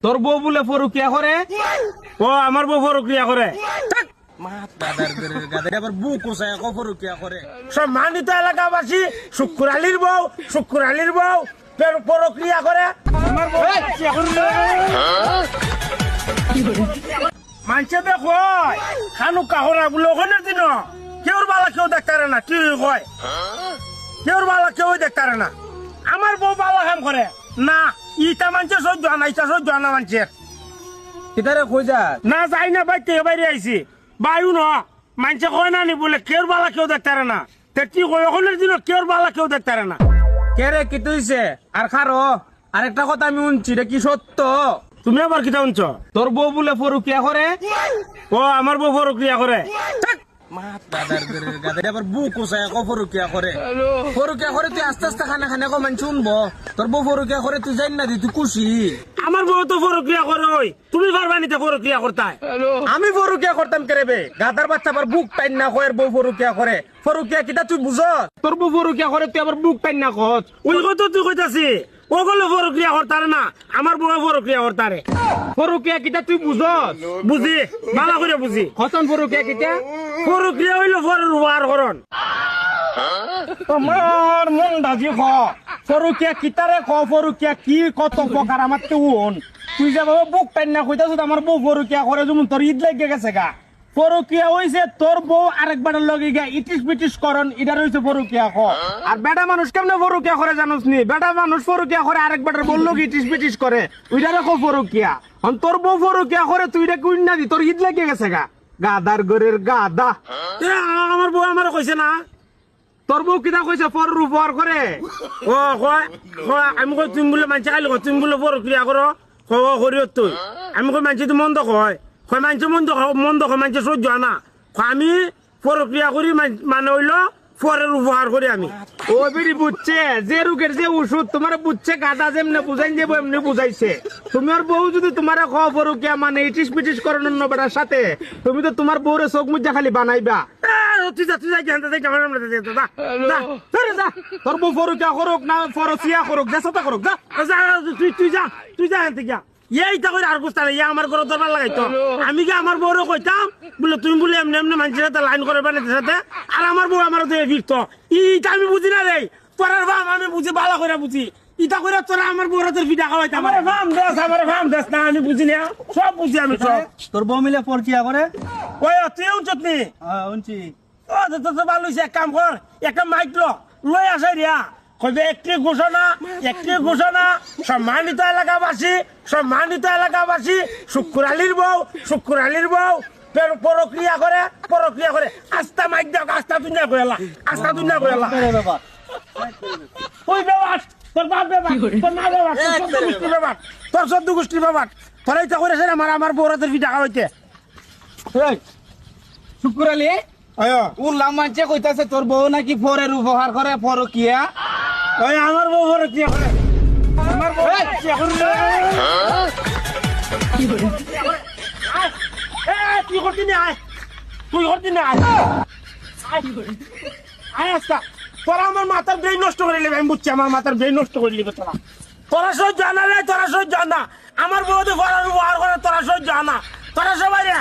তোর বউ বলে ফরুকিয়া করে? ও আমার বউ ফরুকিয়া করে? সম্মানিত এলাকাবাসী, শুক্কুর আলীর বউ প্রক্রিয়া করে। মানুষে দেখো খানু কাহরা বলে ওখানে দিন কেউর বালা কেউ দেখতারে না, কি হয় কেউর বালা কেউ দেখতারে না। আমার বউ বালা কাম করে না, ইটা মানছে সহ্য না, ইটা সহ্য না মানছে কিতারে খোঁজা না যাই না বাইতে বাইরে আইছি বায়ু ন মানছে কয় না নি বলে কেউর বালা কেউ দেখতারে না। কি কয় ওখানের দিন কেউর বালা কেউ দেখতারে না। কে রে কি তুইছে আর খারো আরেকটা কথা আমি শুনছি রে, কি সত্য? তুমি আবার কিটা শুনছ? তোর বউ বলে ফরুকিয়া করে? ও আমার বউ ফরুকিয়া করে? ফরুকিয়া করে তুই আস্তে আস্তে খানা খানে কমান শুনবো। তোর বউ ফরুকিয়া করে তুই জানি না, তুই খুশি? আমার বউ তো ফরুকিয়া করে। ওই তুমি পারবা নিতে ফরুকিয়া করতাই? আমি ফরুকিয়া করতাম কেরেবে? গাদার বাচ্চা আবার বুক টাইন না কয়ের বউ ফরুকিয়া করে। ফরুকিয়া কিটা তুই বুঝ? তোর বউ ফরুকিয়া করে তুই আবার বুক টাইন না খোঁজ? ওই কথা তুই কইতাছি ও গলে ফরুকিয়া করতারে না, আমার বউ ফরুকিয়া করতারে। ফরুকিয়া কিটা তুই বুঝ? বুঝি ভালো করে বুঝি। খতন ফরুকিয়া কিটা? ফরুকিয়া হইলো ফরের উপহার করন। তোমার মন দাজি খ ফরুকিয়া কিতারে খ ফরুকিয়া কি কত প্রকার আমার তো তুই যে বাবা বুক টাইন না কইতাছ আমার বউ ফরুকিয়া করে যেমন তোর ঈদ লেগে গেছে গা। ফরুকিয়া হইছে তোর বউ আরেকবার লগে গিয়া ইটিস পিটিস করন, এটা হইছে ফরুকিয়া খ। আর বেটা মানুষ কেমনে ফরুকিয়া করে জানোস নি? বেটা মানুষ ফরুকিয়া করে আরেকবার বললো ইটিস পিটিস করে, ওইটা রেখো ফরুকিয়া। তোর বউ ফরুকিয়া করে তুই রে কুইন না দি, তোর ঈদ লেগে গেছে গা। গাদার গরের গাদা। আমার বউ আমার কইছে না তোর বউ কিনা কইছে ফরের উপহার করে? ও কয় আমি কই তুমি বলে মানছে খালি তুমি বলে ফরুকিয়া করো করিও তুই। আমি কই মানছি তুই মন্দ কয় কয় মানছে মন্দ কয় মানছে সহ্য না। আমি প্রক্রিয়া করি মানে হইলো ফরের উপহার করি আমি। ও বেরি বুঝছে যে রোগের যে ওষুধ তোমার বুঝছে, গাদা যেমনি বুঝাই দেবো এমনি বুঝাইছে। তুমি আর বউ যদি তোমার ফরুকিয়া মানে ইটিস পিটিস করেন অন্য বেটার সাথে, তুমি তো তোমার বউরে চোখ মুজা খালি বানাইবা। তুই যা তোর বউ ফরুকিয়া করুক না ফরসিয়া করুক, যা সাথে করুক, যা তুই যা এনতে গিয়া এইটা করে আর বুঝতে ইয়া আমার ঘর দরবার লাগাইতো। আমি কি আমার বউরে কইতাম বলে তুমি বলে এমনি এমনি মানুষের সাথে লাইন করে বানাইতে সাথে, আর আমার বউ আমার ফিরত। ইটা আমি বুঝি না রে, তোরার ভাম আমি বুঝি ভালো করে বুঝি। ইটা করে তোরা আমার বউরা তোর পিঠা খাওয়াইতাম। আমার ভাম দেশ না, আমি বুঝি না, সব বুঝি আমি সব। তোর বউ মিলে ফরকিয়া করে? ওই তুই উঞ্চতনি উনছি ও তো ভালো হইছে। এক কাম কর, একটা মাইক লই আসে রিয়া কইবে একটি ঘোষণা সম্মানিত এলাকাবাসী শুক্কুর আলীর বউ প্রক্রিয়া করে আস্তা মাইক দাও, আস্তা তুই না কইলা ওই ব্যবহার তোর বাপ ব্যবহার তোর মা ব্যবহার তোর সদ্য গোষ্ঠীর ব্যবহার তোরা ইচ্ছা করেছে আমার বউরাতের পিঠা খাওয়াইতে। শুক্র আলী উল্লাম মানছে কইতাছে তোর বউ নাকি ফরের উপহার করে ফরকিয়া। ওই আমার বউ ফরকিয়া করে, আমার বউ ফরকিয়া করে। তুই করতি না আয় আস্তা। তোরা আমার মাথার ব্রেন নষ্ট করে নিবি, আমি বুঝছি আমার মাথার ব্রেন নষ্ট করে নিবি। তোরা সহ্য আনা রে, তোরা সহ্য আনা। আমার বউতে ফরার উপহার করে তোরা সহ্য আনা। তোরা সবাই রে